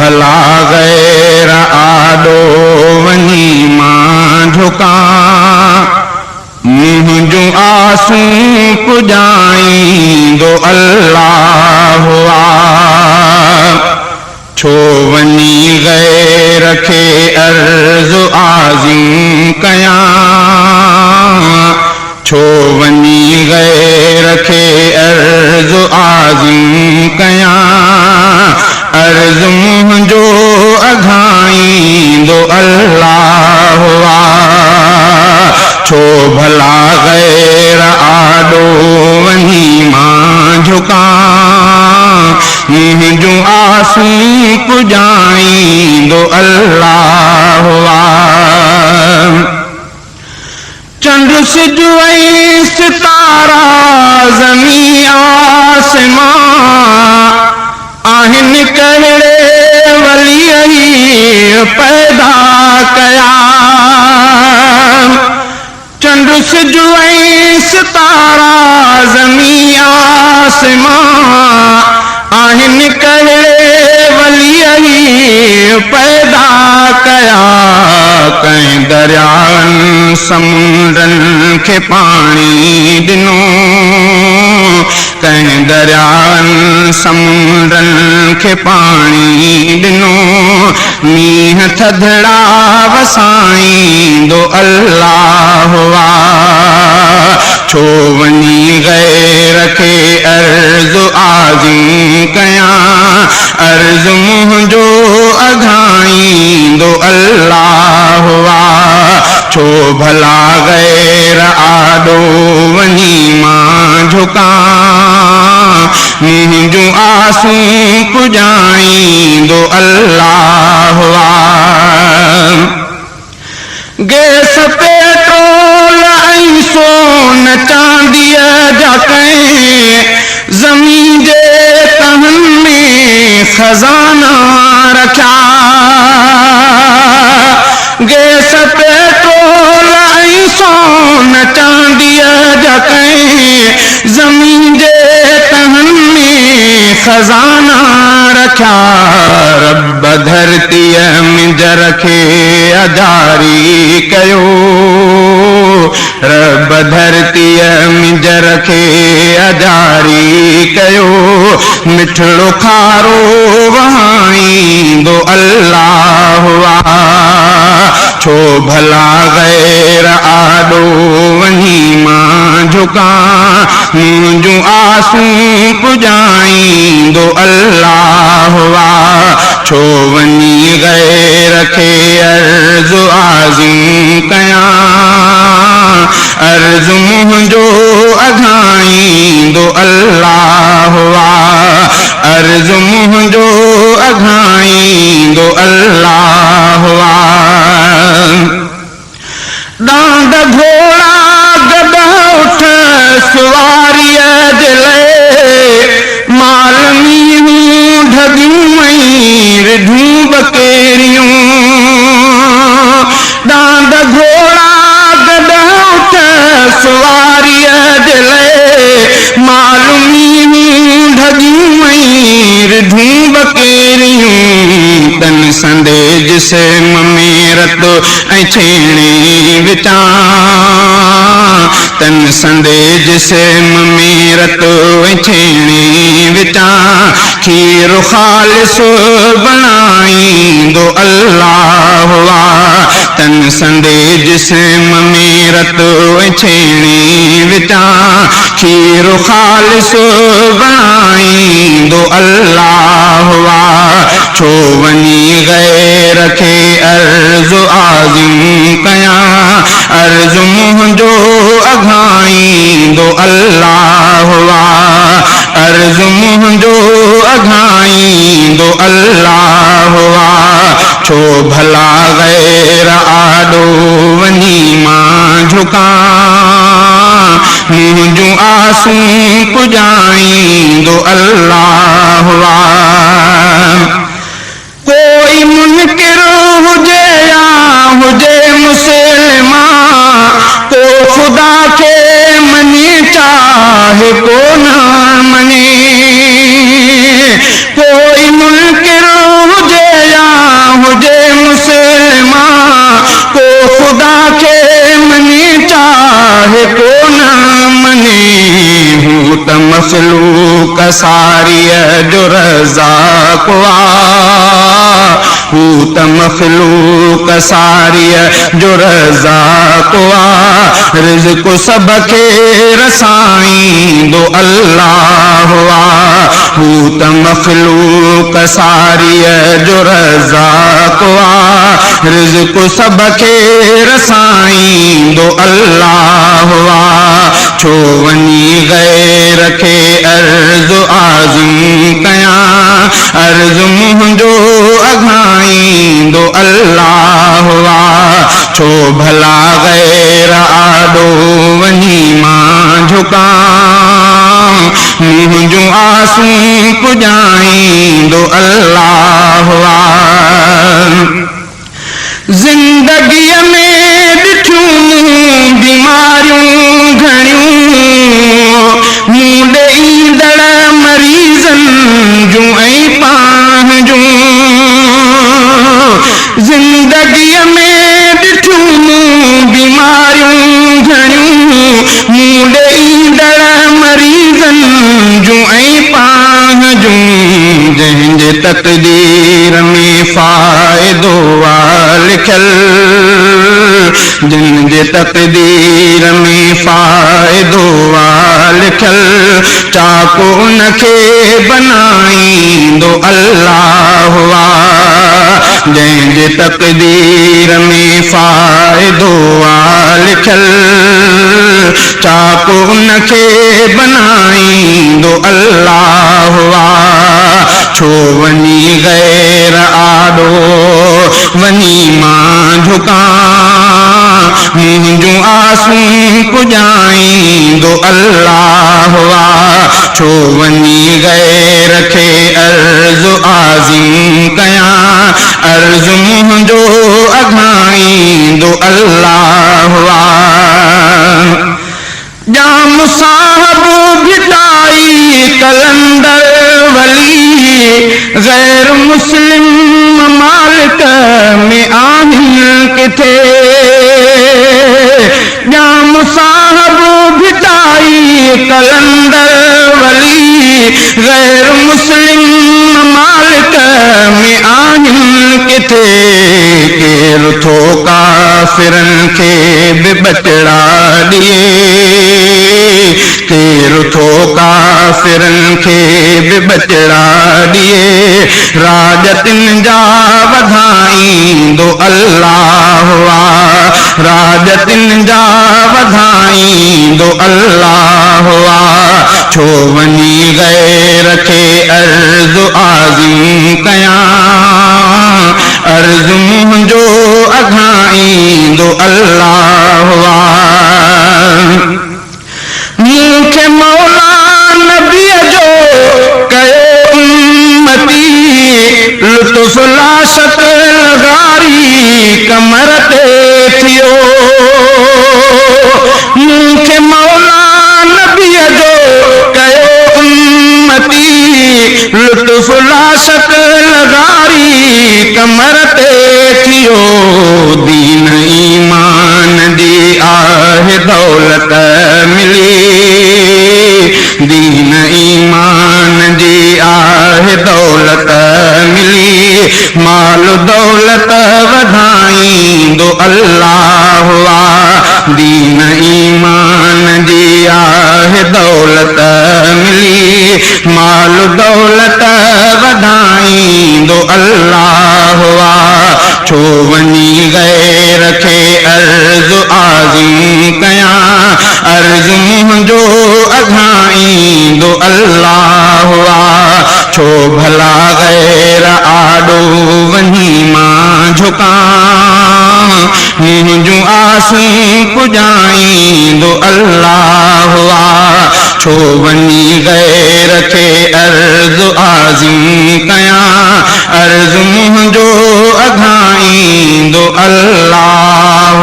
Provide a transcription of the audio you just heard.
भला गैर आडो वनी मां झुका मुंहिंजूं आसूं पुॼाईंदो अल्लाह छो वनी गैर खे अर्ज़ आज़ीम कयां छो वनी गैर खे अर्ज़ आज़ीम कयां अर्ज़ मुंहिंजो अघाईंदो अल्लाह छो भला गैर आडो वनी मां झुका मुंहिंजूं आसूं पुॼाईंदो अल्लाह चंड सिज ऐं सितारा ज़मीं आसमां आहिनि कहिड़े वलीअ ई पैदा कया चंड सिज ऐं सितारा ज़मीं आसमां आहिनि कहिड़े वलीअ ई पैदा कया कंहिं दरियानि समुंडनि खे पाणी ॾिनो कंहिं दरियानि समुंडनि खे पाणी ॾिनो मींहं थधिड़ा वसाईंदो अल्लाह छो वनी गैर खे अर्ज़ आज़ीम कयां अर्ज़ मुंहिंजो अघाईंदो अल्लाह छो भला गैर आडो वनी मां झुका मुंहिंजूं आसूं पुॼाईंदो अल्लाह गैस पेट्रोल ऐं सोन चांदीअ जा कंहिं ज़मीन जे तहनि में खज़ाना रखिया गैस पेट्रोल ऐं सोन चांदीअ जा कंहिं ज़मीन जे तहनि में खज़ाना रखिया रब धरतीअ मिंजर खे अजारी कयो रब धरतीअ मिंजर खे अजारी कयो मिठड़ो खारो वहाईंदो अल्लाह छो भला गैर आडो वनी मां झुका मुंहिंजूं आसूं पुॼाईंदो अल्लाह छो वनी गैर खे अर्ज़ आज़ीम कयां अर्ज़ मुंहिंजो अघाईंदो अल्लाह अर्ज़ मुंहिंजो अघाईंदो अल्लाह डांड घोड़ा गॾ उठ सुवारीअ जे लाइ माल मींहूं ढगियूं ऐं रिढूं बकेरियूं डांड घोड़ा गॾ उठ सुवारीअ जे लाइ माल मींहूं ढगियूं ऐं रिढूं बकेरियूं तन संदेज से ममेरत ऐं छेणे विचां तन संदेज से ममेरत ऐं छेणे विचां खीर ख़ालिस बणाईंदो अल्लाह तन संदेज से ममेरत ऐं छेणे विचां खीर ख़ालिस बणाईंदो अल्लाह छो वनी गैर खे अर्ज़ आज़ीम कयां अर्ज़ मुंहिंजो अघाईंदो अल्लाह अर्ज़ मुंहिंजो अघाईंदो अल्लाह छो भला गैर आडो वनी मां झुका मुंहिंजूं आसूं पुॼाईंदो अल्लाह कोई मुनकिर हुजे या हुजे मुसलमान को खुदा के मने चाहे को ना मने कोई मुनकिर हुजे को न मने हूँ त मखलूक सारीअ जो रज़ाक़ हूँ त मखलूक सारीअ जो रज़ाक़ रिज़्क़ सब खे रसाईंदो अल्लाह हूँ त मखलूक सारीअ जो रज़ाक़ रिज़्क़ सब खे रसाईंदो अल्लाह छो वञी गैर खे अर्ज़ आज़िम कयां अर्ज़ मुंहिंजो अघाईंदो अल्लाह छो भला गैर आॾो वञी मां झुकां मुंहिंजूं आसूं पुॼाईंदो अल्लाह ज़िंदगीअ में ॾिठियूं बीमारियूं घणियूं मूं ॾे ईंदड़ मरीज़नि जूं ऐं पंहिंजूं ज़िंदगीअ में ॾिठियूं बीमारियूं घणियूं मूं ॾे ईंदड़ मरीज़नि जूं ऐं पंहिंजूं जंहिंजे तक़दीर में फ़ाइदो लिखल जिन जे तक़दीर में फ़ाइदो लिखल चाको उनखे बनाईंदो अल्लाह जंहिंजे तक़दीर में फ़ाइदो लिखल चाको उनखे बनाईंदो अल्लाह छो वञी गैर आॾो वञी मां झुकां मुंहिंजूं आसूं पुॼाईंदो अल्लाह छो वञी गैर खे अर्ज़ आज़िम कयां अर्ज़ मुंहिंजो अघाईंदो अल्लाह जाम साहब भिटाई कलंदर वली गैर मुस्लिम मालिक में आहिनि किथे जाम साहब भिटाई कलंदर वली गैर मुस्लिम मालिक में आहिनि किथे केरु थो काफ़िरनि खे बि बचड़ा ॾिए केरु थो काफ़िरनि खे बि बचड़ा ॾिए राजतिन जा वधाईंदो अल्लाह राजतिन जा वधाईंदो अल्लाह छो वञी गैर खे अर्ज़ आज़िम कयां अर्ज़ मुंहिंजो अघाईंदो अल्लाह मूंखे मौला नबीअ जो कयो उम्मती लुत्फ़ लाशत लॻारी कमर ते थियो मूंखे मौला नबीअ जो कयो उम्मती लुत्फ़ लाशत लॻारी कमर ते थियो दीन ईमान जी आहे दौलत मिली दीन ईमान जी आहे दौलत मिली माल दौलत वधाईंदो अल्लाह दीन ईमान जी आहे दौलत मिली माल दौलत वधाईंदो अल्लाह छो वञी गैर खे अर्ज़ आज़िम कयां अर्ज़ मुंहिंजो अघाईंदो अल्लाह छो भला गैर आॾो वञी मां झुकां मुंहिंजूं आसूं पुॼाईंदो अल्लाह छो वञी गैर खे अर्ज़ आज़िम कयां अर्ज़ मुंहिंजो अघाईंदो अल्लाह